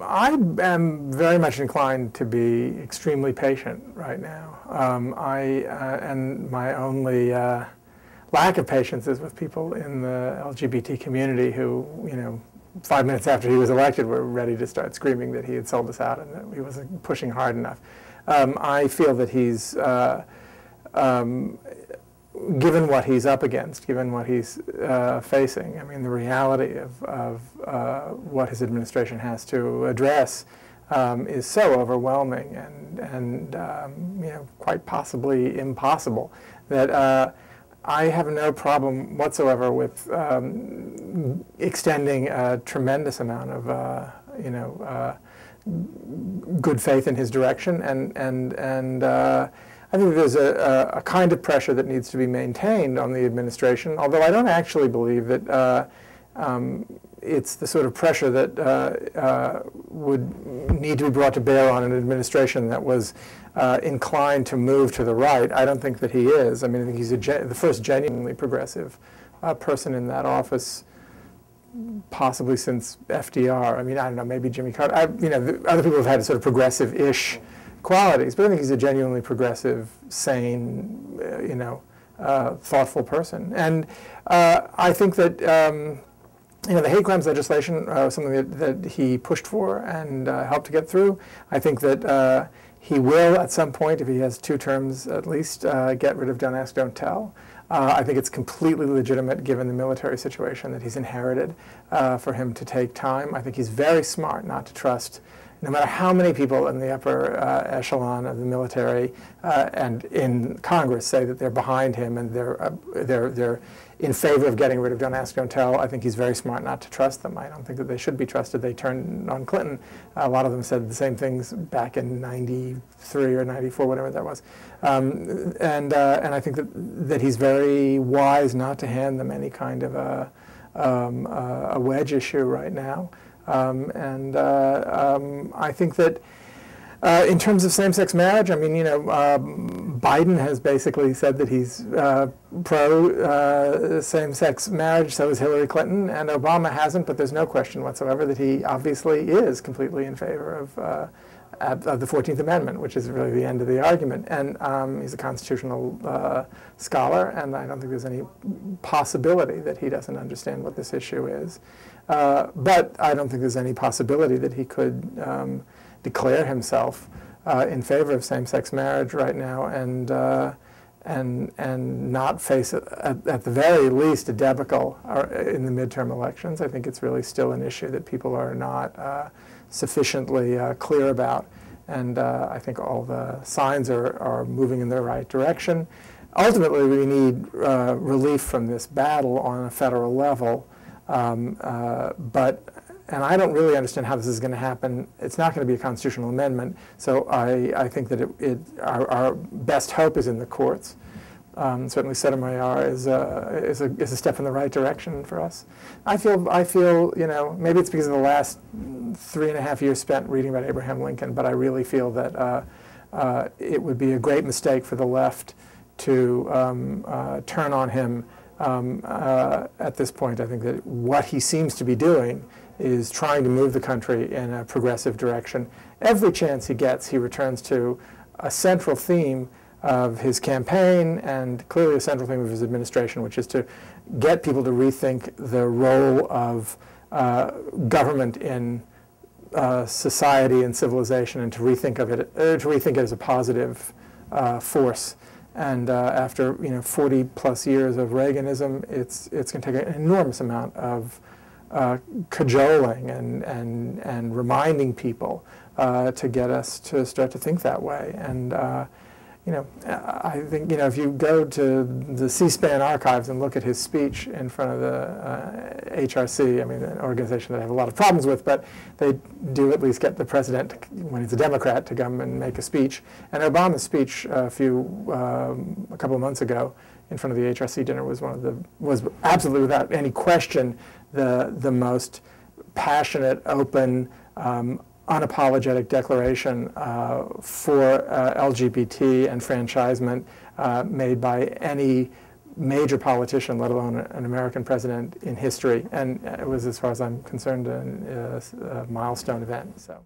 I am very much inclined to be extremely patient right now. And my only lack of patience is with people in the LGBT community who, 5 minutes after he was elected, were ready to start screaming that he had sold us out and that he wasn't pushing hard enough. I feel that he's, given what he's up against, given what he's facing, I mean, the reality of what his administration has to address is so overwhelming and quite possibly impossible that I have no problem whatsoever with extending a tremendous amount of good faith in his direction, and I think there's a kind of pressure that needs to be maintained on the administration, although I don't actually believe that it's the sort of pressure that would need to be brought to bear on an administration that was inclined to move to the right. I don't think that he is. I mean, I think he's the first genuinely progressive person in that office, possibly since FDR. I mean, I don't know, maybe Jimmy Carter. Other people have had sort of progressive-ish qualities, but I think he's a genuinely progressive, sane, thoughtful person. And I think that the hate crimes legislation was something that he pushed for and helped to get through. I think that he will, at some point, if he has 2 terms at least, get rid of Don't Ask, Don't Tell. I think it's completely legitimate, given the military situation that he's inherited, for him to take time. I think he's very smart not to trust, no matter how many people in the upper echelon of the military and in Congress say that they're behind him and they're in favor of getting rid of Don't Ask, Don't Tell. I think he's very smart not to trust them. I don't think that they should be trusted. They turned on Clinton. A lot of them said the same things back in '93 or '94, whatever that was. And I think that he's very wise not to hand them any kind of a wedge issue right now. I think that in terms of same-sex marriage, I mean, Biden has basically said that he's pro same-sex marriage, so is Hillary Clinton, and Obama hasn't, but there's no question whatsoever that he obviously is completely in favor of the 14th Amendment, which is really the end of the argument. And he's a constitutional scholar, and I don't think there's any possibility that he doesn't understand what this issue is. But I don't think there's any possibility that he could declare himself in favor of same-sex marriage right now and not face, at the very least, a debacle in the midterm elections. I think it's really still an issue that people are not sufficiently clear about, and I think all the signs are moving in the right direction. Ultimately, we need relief from this battle on a federal level. And I don't really understand how this is going to happen. It's not going to be a constitutional amendment, so I think that our best hope is in the courts. Certainly, Sotomayor is a step in the right direction for us. I feel, maybe it's because of the last 3.5 years spent reading about Abraham Lincoln, but I really feel that it would be a great mistake for the left to turn on him. At this point, I think that what he seems to be doing is trying to move the country in a progressive direction. Every chance he gets, he returns to a central theme of his campaign and clearly a central theme of his administration, which is to get people to rethink the role of government in society and civilization, and to rethink it as a positive force. And after 40 plus years of Reaganism, it's going to take an enormous amount of cajoling and reminding people to get us to start to think that way. And I think if you go to the C-SPAN archives and look at his speech in front of the HRC, I mean, an organization that I have a lot of problems with, but they do at least get the president, when he's a Democrat, to come and make a speech. And Obama's speech a couple of months ago in front of the HRC dinner was absolutely, without any question, the most passionate, open, unapologetic declaration for LGBT enfranchisement made by any major politician, let alone an American president in history. And it was, as far as I'm concerned, a milestone event. So.